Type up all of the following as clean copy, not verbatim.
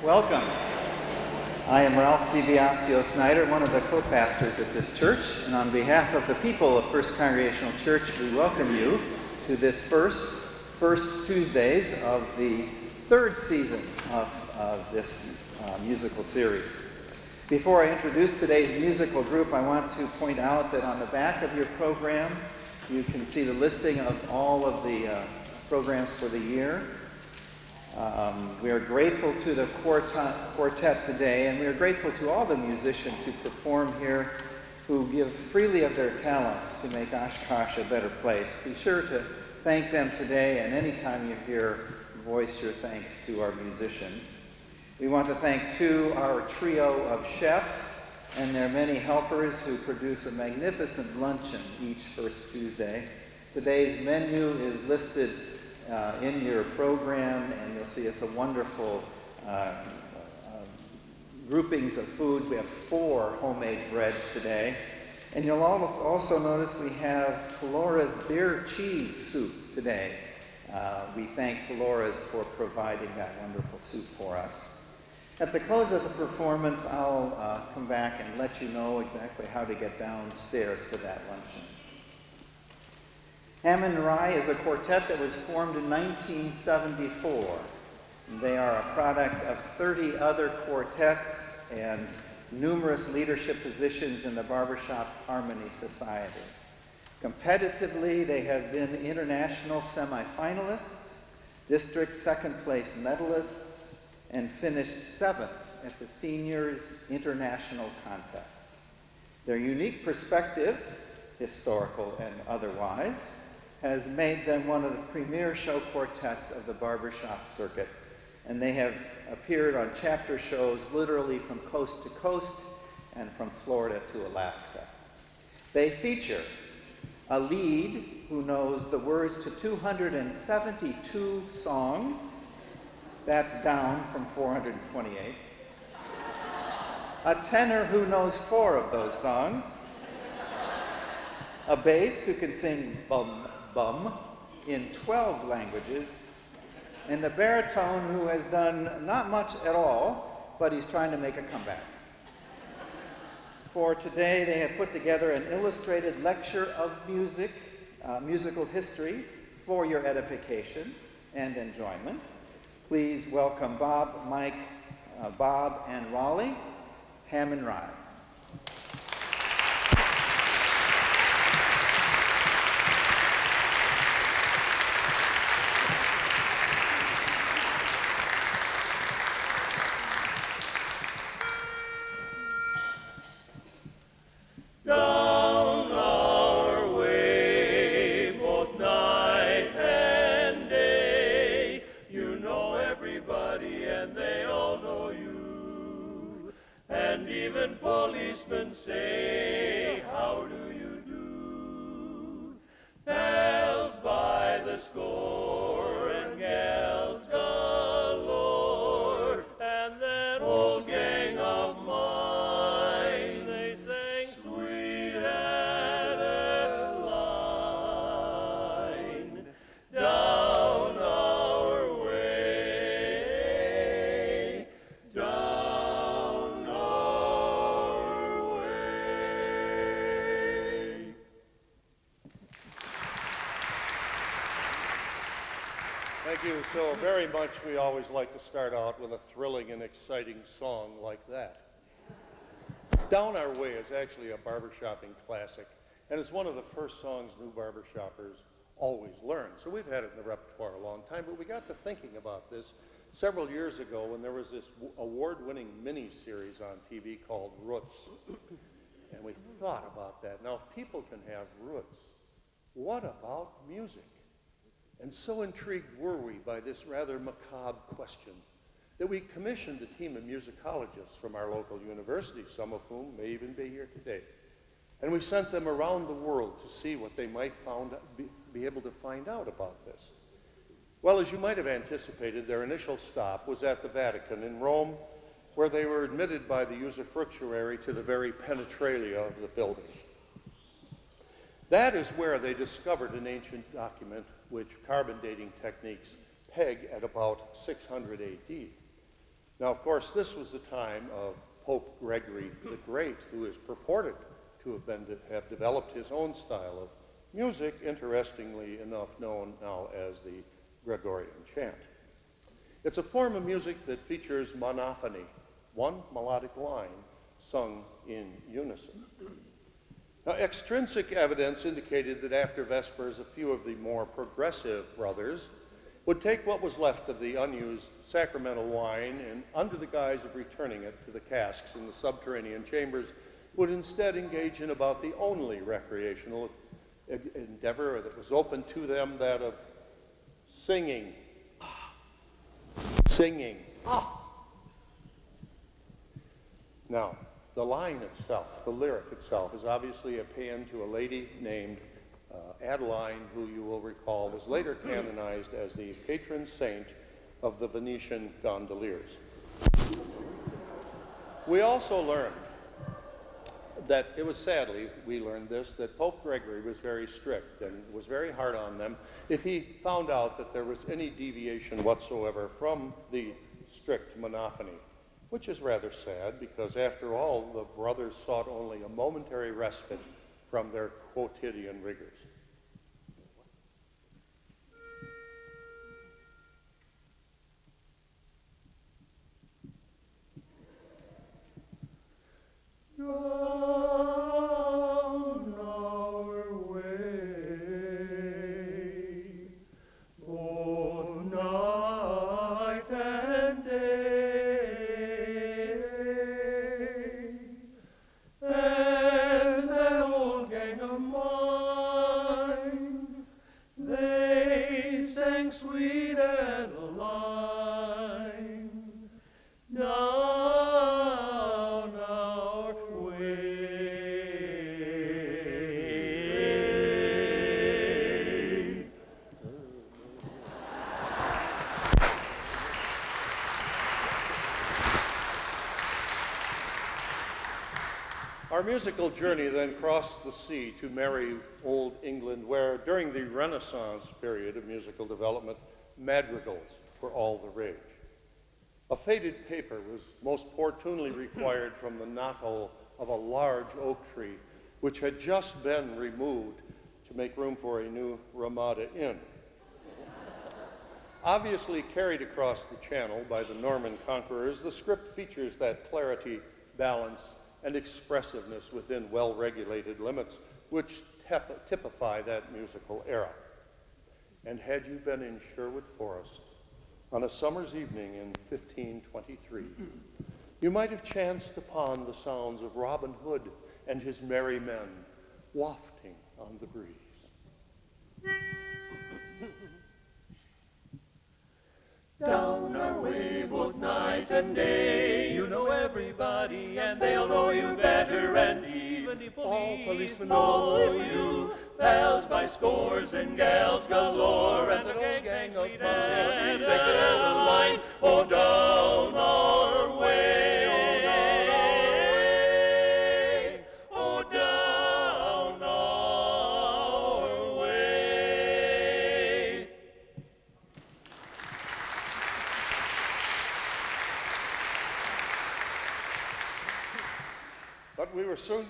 Welcome. I am Dibiasio Snyder, one of the co-pastors at this church, and on behalf of the people of First Congregational Church, we welcome you to this first Tuesdays of the third season of this musical series. Before I introduce today's musical group, I want to point out that on the back of your program, you can see the listing of all of the programs for the year. We are grateful to the Quartet today, and we are grateful to all the musicians who perform here, who give freely of their talents to make Oshkosh a better place. Be sure to thank them today, and anytime you hear, voice your thanks to our musicians. We want to thank, too, our trio of chefs and their many helpers who produce a magnificent luncheon each first Tuesday. Today's menu is listed in your program, and you'll see it's a wonderful groupings of foods. We have 4 homemade breads today. And you'll also notice we have Flora's beer cheese soup today. We thank Flora's for providing that wonderful soup for us. At the close of the performance, I'll come back and let you know exactly how to get downstairs to that luncheon. Hammond Rye is a quartet that was formed in 1974. They are a product of 30 other quartets and numerous leadership positions in the Barbershop Harmony Society. Competitively, they have been international semifinalists, district second-place medalists, and finished 7th at the Seniors International Contest. Their unique perspective, historical and otherwise, has made them one of the premier show quartets of the barbershop circuit, and they have appeared on chapter shows literally from coast to coast and from Florida to Alaska. They feature a lead who knows the words to 272 songs. That's down from 428. A tenor who knows 4 of those songs. A bass who can sing bum bum in 12 languages, and a baritone who has done not much at all, but he's trying to make a comeback. For today, they have put together an illustrated lecture of music, musical history, for your edification and enjoyment. Please welcome Bob, Mike, Bob, and Rollie, Hammond Rye. Say, how do you do? Bells by the score and gals galore, and that old gang of mine, they sang Sweet Adeline down our way, down our way. Thank you so very much. We always like to start out with a thrilling and exciting song like that. Down Our Way is actually a barbershopping classic, and it's one of the first songs new barbershoppers always learn. So we've had it in the repertoire a long time, but we got to thinking about this several years ago when there was this award-winning mini-series on TV called Roots. And we thought about that. Now, if people can have roots, what about music? And so intrigued were we by this rather macabre question that we commissioned a team of musicologists from our local university, some of whom may even be here today, And we sent them around the world to see what they might be able to find out about this. Well, as you might have anticipated, their initial stop was at the Vatican in Rome, where they were admitted by the usufructuary to the very penetralia of the building. That is where they discovered an ancient document which carbon dating techniques peg at about 600 AD. Now, of course, this was the time of Pope Gregory the Great, who is purported to have developed his own style of music, interestingly enough known now as the Gregorian chant. It's a form of music that features monophony, one melodic line sung in unison. Now, extrinsic evidence indicated that after Vespers, a few of the more progressive brothers would take what was left of the unused sacramental wine and, under the guise of returning it to the casks in the subterranean chambers, would instead engage in about the only recreational endeavor that was open to them, that of singing. Singing. Now, the line itself, the lyric itself, is obviously a paean to a lady named Adeline, who you will recall was later canonized as the patron saint of the Venetian gondoliers. We also learned that we learned this, that Pope Gregory was very strict and was very hard on them if he found out that there was any deviation whatsoever from the strict monophony, which is rather sad because, after all, the brothers sought only a momentary respite from their quotidian rigors. Down our way, both night and day, and that old gang of mine, they sang Sweet Adeline, down our way. Our musical journey then crossed the sea to merry old England, where during the Renaissance period of musical development, madrigals were all the rage. A faded paper was most opportunely required from the knothole of a large oak tree, which had just been removed to make room for a new Ramada Inn. Obviously carried across the channel by the Norman conquerors, the script features that clarity, balance, and expressiveness within well-regulated limits, which typify that musical era. And had you been in Sherwood Forest on a summer's evening in 1523, you might have chanced upon the sounds of Robin Hood and his merry men wafting on the breeze. Down our way both night and day, you know everybody and they'll know you better, and even the policemen know you. Pals by scores and gals galore, and the gang of musicians set a line, oh down our way, oh down our way. But we were soon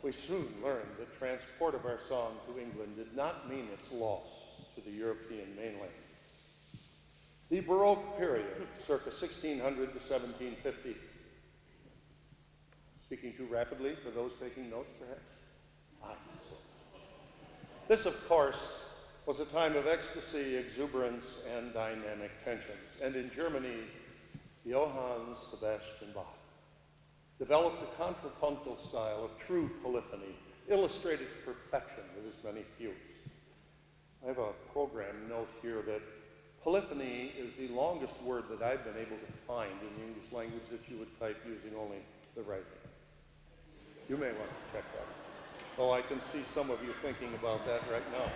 We soon learned that transport of our song to England did not mean its loss to the European mainland. The Baroque period, circa 1600 to 1750. Speaking too rapidly for those taking notes, perhaps? This, of course, was a time of ecstasy, exuberance, and dynamic tensions. And in Germany, Johann Sebastian Bach. developed a contrapuntal style of true polyphony, illustrated to perfection with his many fugues. I have a program note here that polyphony is the longest word that I've been able to find in the English language that you would type using only the right hand. You may want to check that. Oh, I can see some of you thinking about that right now.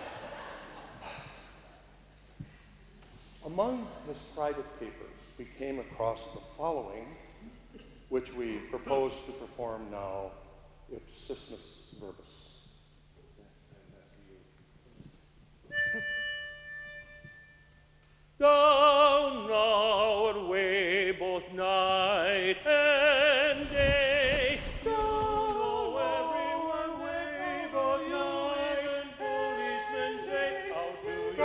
Among his private papers, we came across the following, which we propose to perform now, ipsismus verbis. Down our way both night and day. Down everyone way both night and policemen say, how do you do,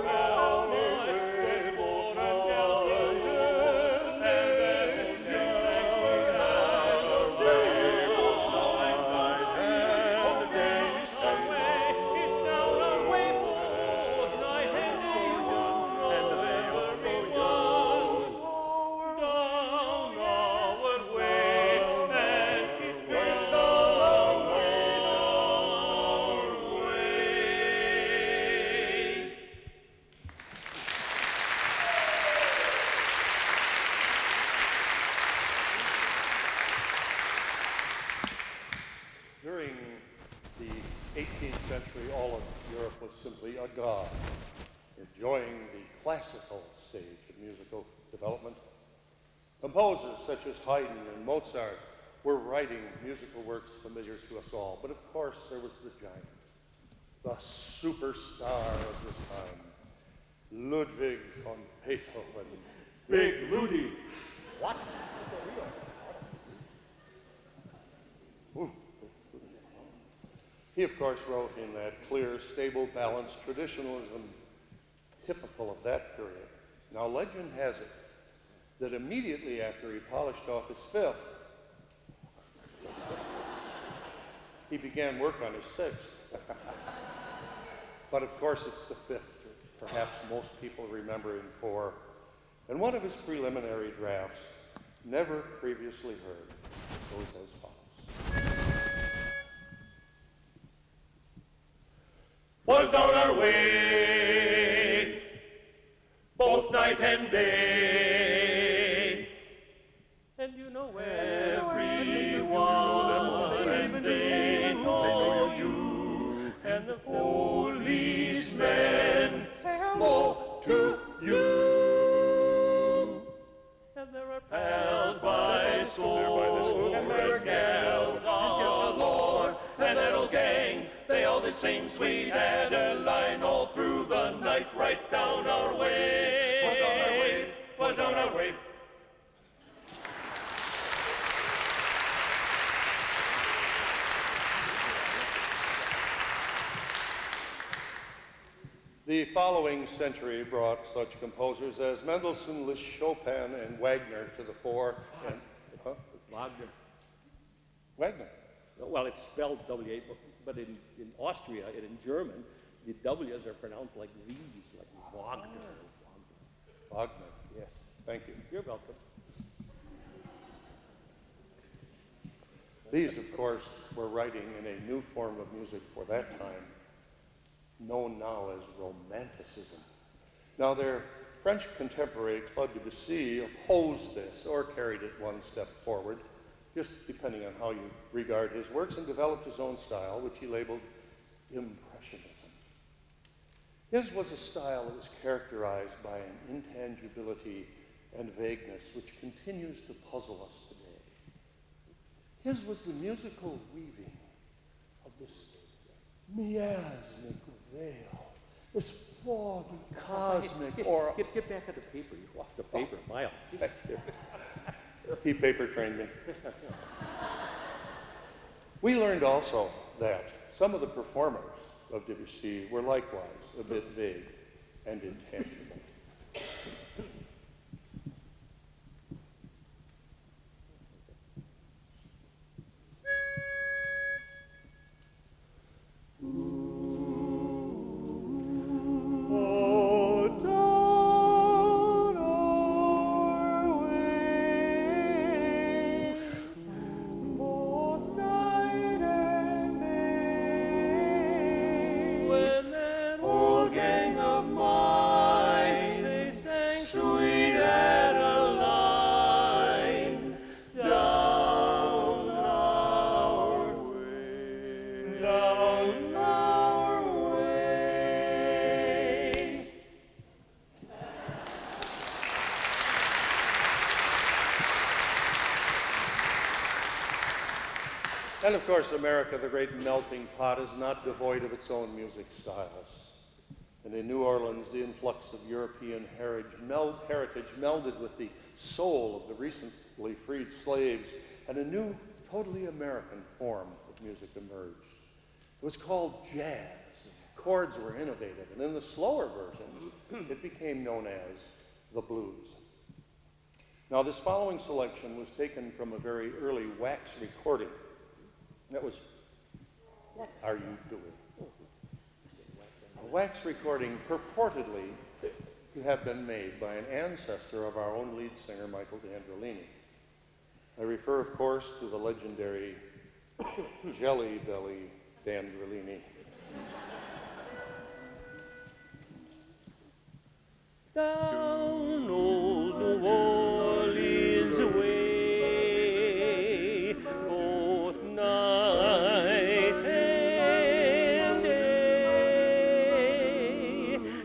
cowboy? There's more and Delaware, and then During the 18th century, all of Europe was simply agog, enjoying the classical stage of musical development. Composers such as Haydn and Mozart were writing musical works familiar to us all. But of course, there was the giant, the superstar of this time, Ludwig von Beethoven, Big Ludi. What? Ooh. He, of course, wrote in that clear, stable, balanced traditionalism typical of that period. Now, legend has it that immediately after he polished off his fifth, he began work on his sixth. But, of course, it's the fifth that perhaps most people remember him for. And one of his preliminary drafts, never previously heard, goes as follows. Was down our way, both night and day. And you know everyone, and they know you, and the policemen hello to you. And there are pals by score, and there's gals galore, and that old gang, they all did sing Sweet Adeline all through the night, right down our way. Was down our way, was down our way. The following century brought such composers as Mendelssohn, Liszt, Chopin, and Wagner to the fore. And, Wagner. Wagner. Well, it's spelled W-A, but in Austria and in German, the W's are pronounced like V's, like Wagner. Wagner. Yes. Thank you. You're welcome. These, of course, were writing in a new form of music for that time, known now as Romanticism. Now, their French contemporary Claude Debussy opposed this, or carried it one step forward, just depending on how you regard his works, and developed his own style, which he labeled Impressionism. His was a style that was characterized by an intangibility and vagueness which continues to puzzle us today. His was the musical weaving of this miasmic veil, this foggy cosmic aura. Get back at the paper. You lost the paper a mile. He paper trained me. We learned also that some of the performers of Dibiasio were likewise a bit vague and intangible. And of course, America, the great melting pot, is not devoid of its own music styles. And in New Orleans, the influx of European heritage melded with the soul of the recently freed slaves, and a new, totally American form of music emerged. It was called jazz. Chords were innovative, and in the slower versions, it became known as the blues. Now, this following selection was taken from a very early wax recording. That was, what are you doing? A wax recording purportedly to have been made by an ancestor of our own lead singer, Michael Dandrea. I refer, of course, to the legendary Jelly Belly Dandrea. Down old New Orleans way, both night and day.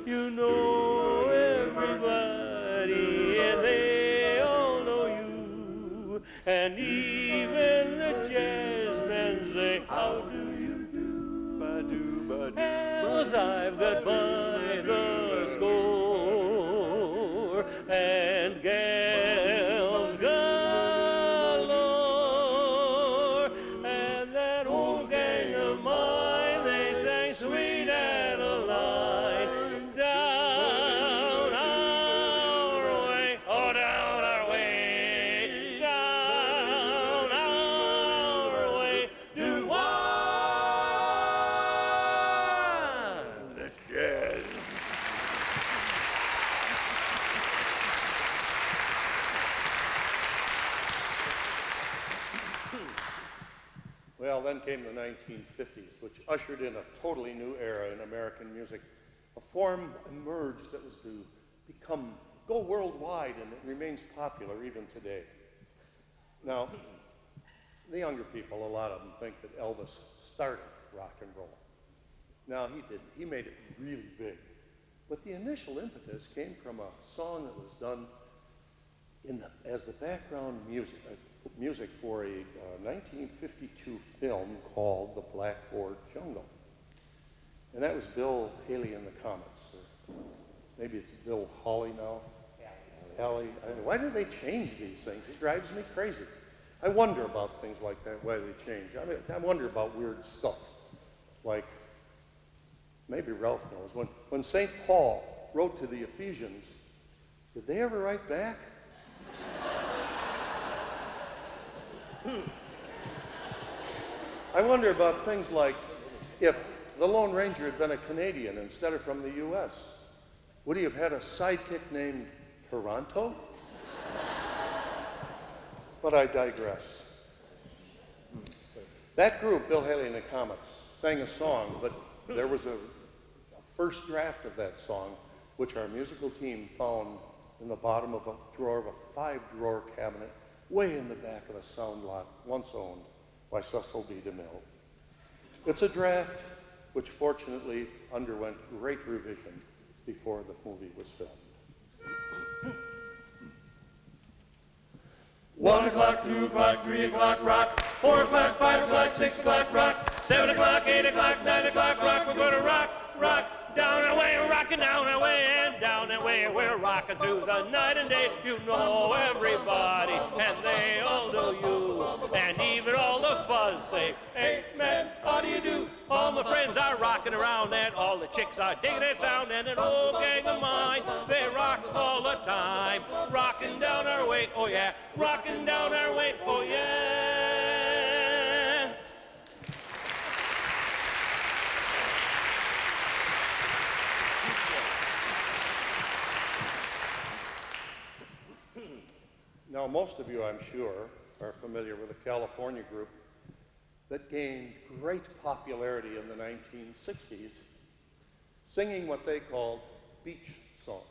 You know everybody and they all know you. And even the jazzmen say, how do you do? Ba-do, ba-do. Else I've got by the score and gals galore, and that old gang of mine, they sang Sweet Adeline. Down our way, oh down our way, down our way, do what? The jazz. Well, then came the 1950s, which ushered in a totally new era in American music. A form emerged that was to go worldwide, and it remains popular even today. Now, the younger people, a lot of them think that Elvis started rock and roll. No, he didn't. He made it really big. But the initial impetus came from a song that was done as the background music for a 1952 film called The Blackboard Jungle. And that was Bill Haley and the Comets. Or maybe it's Bill Hawley now. Haley. Why do they change these things? It drives me crazy. I wonder about things like that, why they change. I wonder about weird stuff. Like, maybe Ralph knows. When St. Paul wrote to the Ephesians, did they ever write back? I wonder about things like if the Lone Ranger had been a Canadian instead of from the U.S., would he have had a sidekick named Toronto? But I digress. That group, Bill Haley and the Comets, sang a song, but there was a first draft of that song, which our musical team found in the bottom of a drawer of a 5-drawer cabinet way in the back of a sound lot once owned by Cecil B. DeMille. It's a draft which fortunately underwent great revision before the movie was filmed. 1 o'clock, 2 o'clock, 3 o'clock, rock. 4 o'clock, 5 o'clock, 6 o'clock, rock. 7 o'clock, 8 o'clock, 9 o'clock, rock. We're gonna rock, rock. Down our way, we're rocking down our way, and down that way we're rocking through the night and day. You know everybody, and they all know you. And even all the fuzz say, hey man, how do you do? All my friends are rocking around, and all the chicks are digging that sound. And an old gang of mine, they rock all the time. Rocking down our way, oh yeah. Rocking down our way, oh yeah. Now, most of you, I'm sure, are familiar with a California group that gained great popularity in the 1960s, singing what they called beach songs.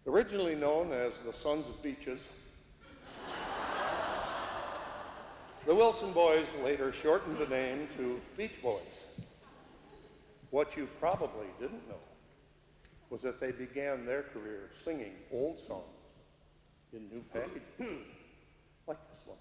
Originally known as the Sons of Beaches, the Wilson Boys later shortened the name to Beach Boys. What you probably didn't know was that they began their career singing old songs in new packaging, like this one.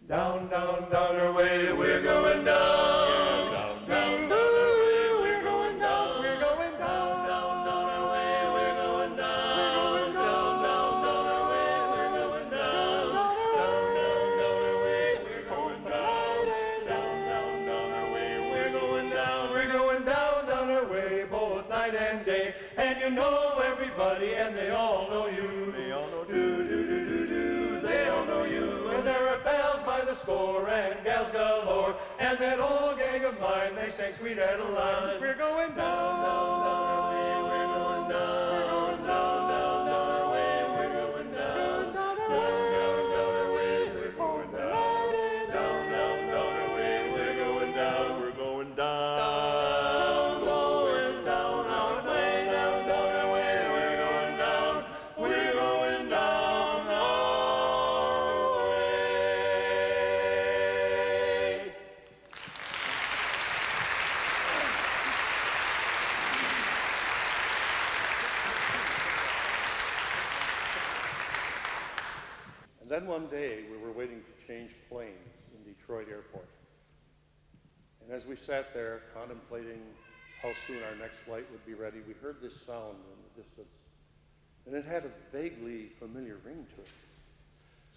Down, down, down our way, we're going down. Down, down, down our way, we're going down. We're going down, down, down our way, we're going down. Down, down, down our way, we're going down. Down, down, down our way, we're going down. Down, down, down our way, we're going down. We're going down, down our way, both night and day. And you know everybody, and they all know you. They all know do, they all know you. And there are bells by the score and gals galore. And that old gang of mine, they sing Sweet Adeline. We're going down, down, down our way, we're going down. We're going down, down, down our way, we're going down. Down, down, down our way, we're going down. Down, down, down our way, we're going down. We're going down. Going down our way, down, down our way, we're going down. We're going down our way. And then one day we were waiting to change planes in Detroit Airport. And as we sat there contemplating how soon our next flight would be ready, we heard this sound in the distance. And it had a vaguely familiar ring to it.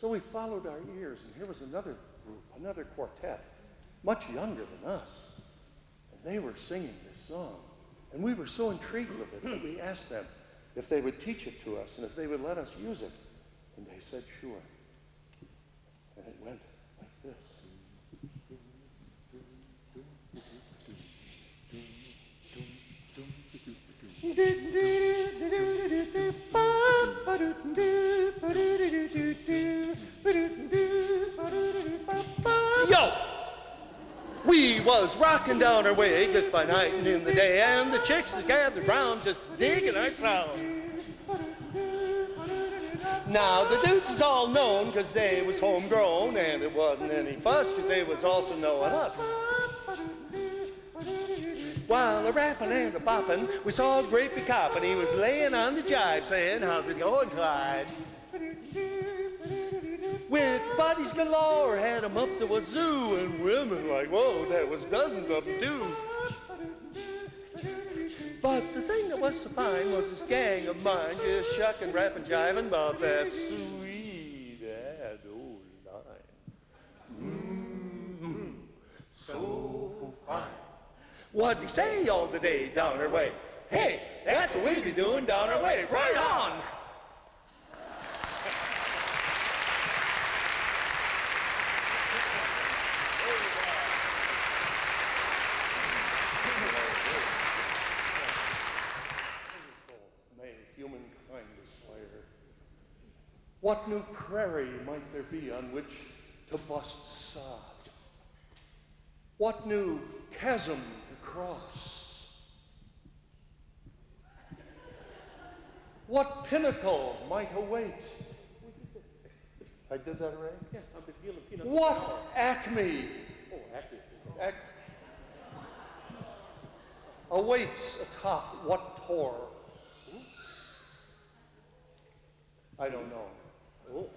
So we followed our ears, and here was another group, another quartet, much younger than us. And they were singing this song. And we were so intrigued with it that we asked them if they would teach it to us and if they would let us use it. And they said, sure. And it went like this. Yo! We was rocking down our way just by night and in the day, and the chicks that gathered round just digging our sound. Now the dudes is all known because they was homegrown, and it wasn't any fuss because they was also knowing us. While a rapping and a bopping, we saw Grapey Cop, and he was laying on the jive saying, how's it going, Clyde? With buddies galore, had 'em up the wazoo, and women like, whoa, there was dozens of them too. But the thing that was so fine was this gang of mine just shucking, rapping, jiving about that sweet Adeline. So fine. What'd he say all the day down our way? Hey, that's what we be doing down our way. Right on! May humankind aspire. What new prairie might there be on which to bust sod? What new chasm to cross? What pinnacle might await? I did that right? Yeah, I'm the Thiel of peanut. What acme Oh, acme. awaits atop what tor? I don't know. Oh.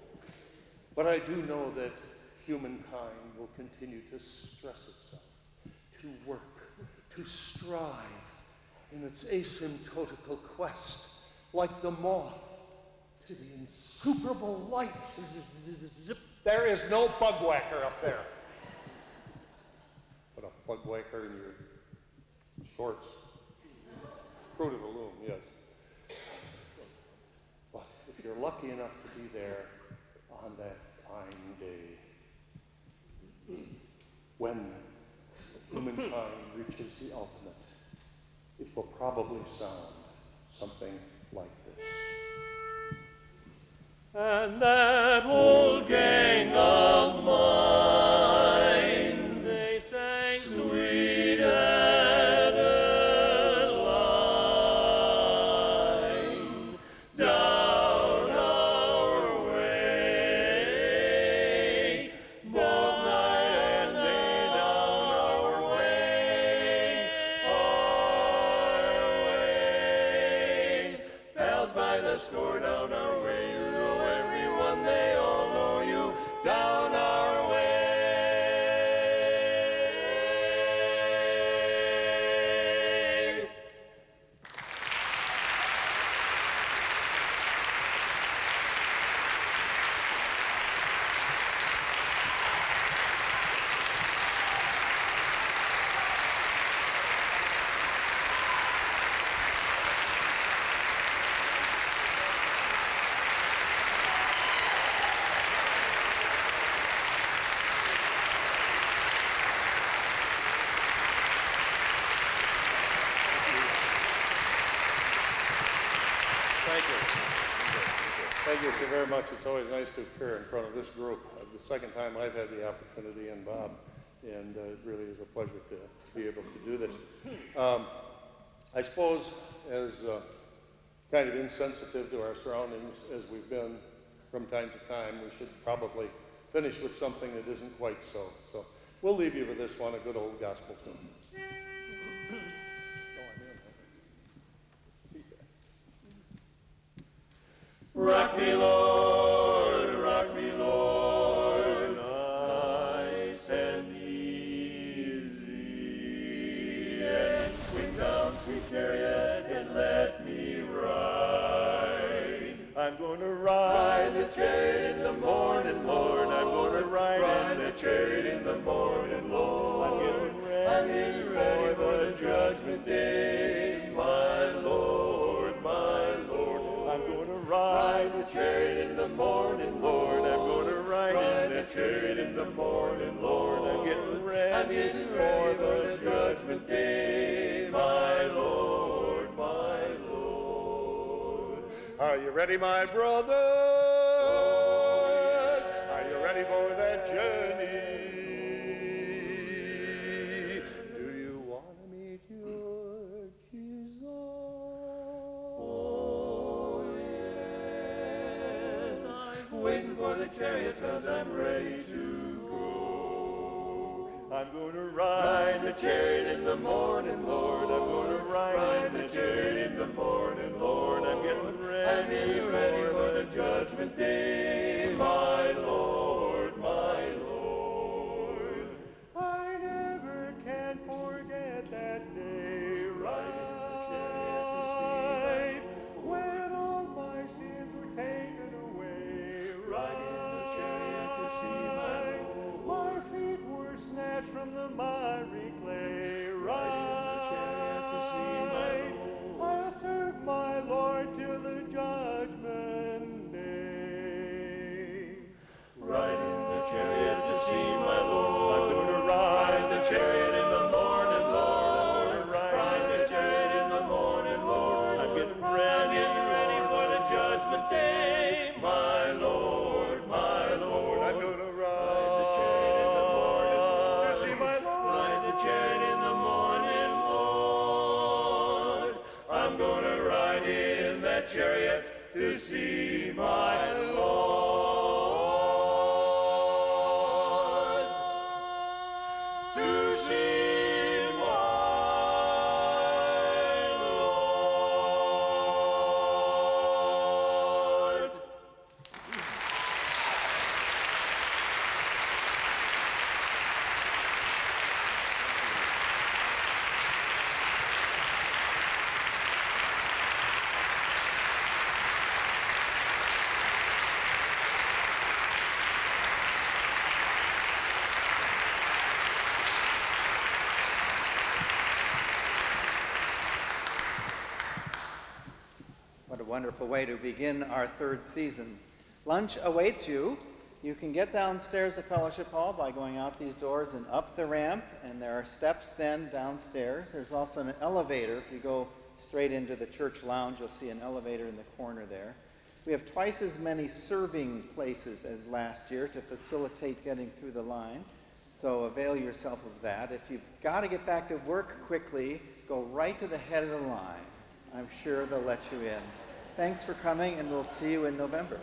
But I do know that humankind will continue to stress itself, to work, to strive in its asymptotical quest, like the moth to the insuperable light. There is no bug whacker up there. But a bug whacker in your shorts. Fruit of the loom, yes. But if you're lucky enough to be there on that fine day, when humankind reaches the ultimate, it will probably sound something like this. And that old gang of mine, they sang Sweet Adeline down our way, both night and day down our way, bells by the score down our way. Everyone, they all know you. Thank you so very much. It's always nice to appear in front of this group. The second time I've had the opportunity, and Bob, and it really is a pleasure to be able to do this. I suppose as kind of insensitive to our surroundings as we've been from time to time, we should probably finish with something that isn't quite so. So we'll leave you with this one, a good old gospel tune. Rock me, Lord, nice and easy, and swing down, sweet chariot, and let me ride. I'm going to ride the chariot in the morning, Lord. I'm going to ride the chariot in the morning, Lord. I'm getting ready for the judgment day, my Lord, my Lord. I'm going to ride the chariot in the morning, Lord. I'm going to ride the chariot in the morning, Lord. I'm getting ready for the judgment day, my Lord, my Lord. Are you ready, my brothers? Are you ready for that journey? Do you want to meet your Jesus? Oh, yes, I'm waiting for the chariot 'cause I'm ready to go. I'm going to ride the chariot in the morning, Lord. I'm going to ride the chariot in the morning, Lord. I'm getting ready for the judgment day, my Lord, my Lord. I never can forget that day, right? When all my sins were taken away, Riding in the chariot to see my Lord. my feet were snatched from the miry clay, Riding in the chariot to see my Lord. I'll serve my Lord till the judgment day. Riding the chariot to see my Lord. I'm going to ride the chariot in the morning, Lord. Ride the chariot in the morning, Lord. I'm getting ready for the judgment day, my Lord, my Lord. I'm going to ride the chariot in the morning, Lord. to see my Lord. Ride the chariot in the morning, Lord. I'm going to ride in that chariot to see my Lord. To see my Lord. What a wonderful way to begin our third season. Lunch awaits you. You can get downstairs at Fellowship Hall by going out these doors and up the ramp, and there are steps then downstairs. There's also an elevator. If you go straight into the church lounge, you'll see an elevator in the corner there. We have twice as many serving places as last year to facilitate getting through the line, so avail yourself of that. If you've got to get back to work quickly, go right to the head of the line. I'm sure they'll let you in. Thanks for coming, and we'll see you in November.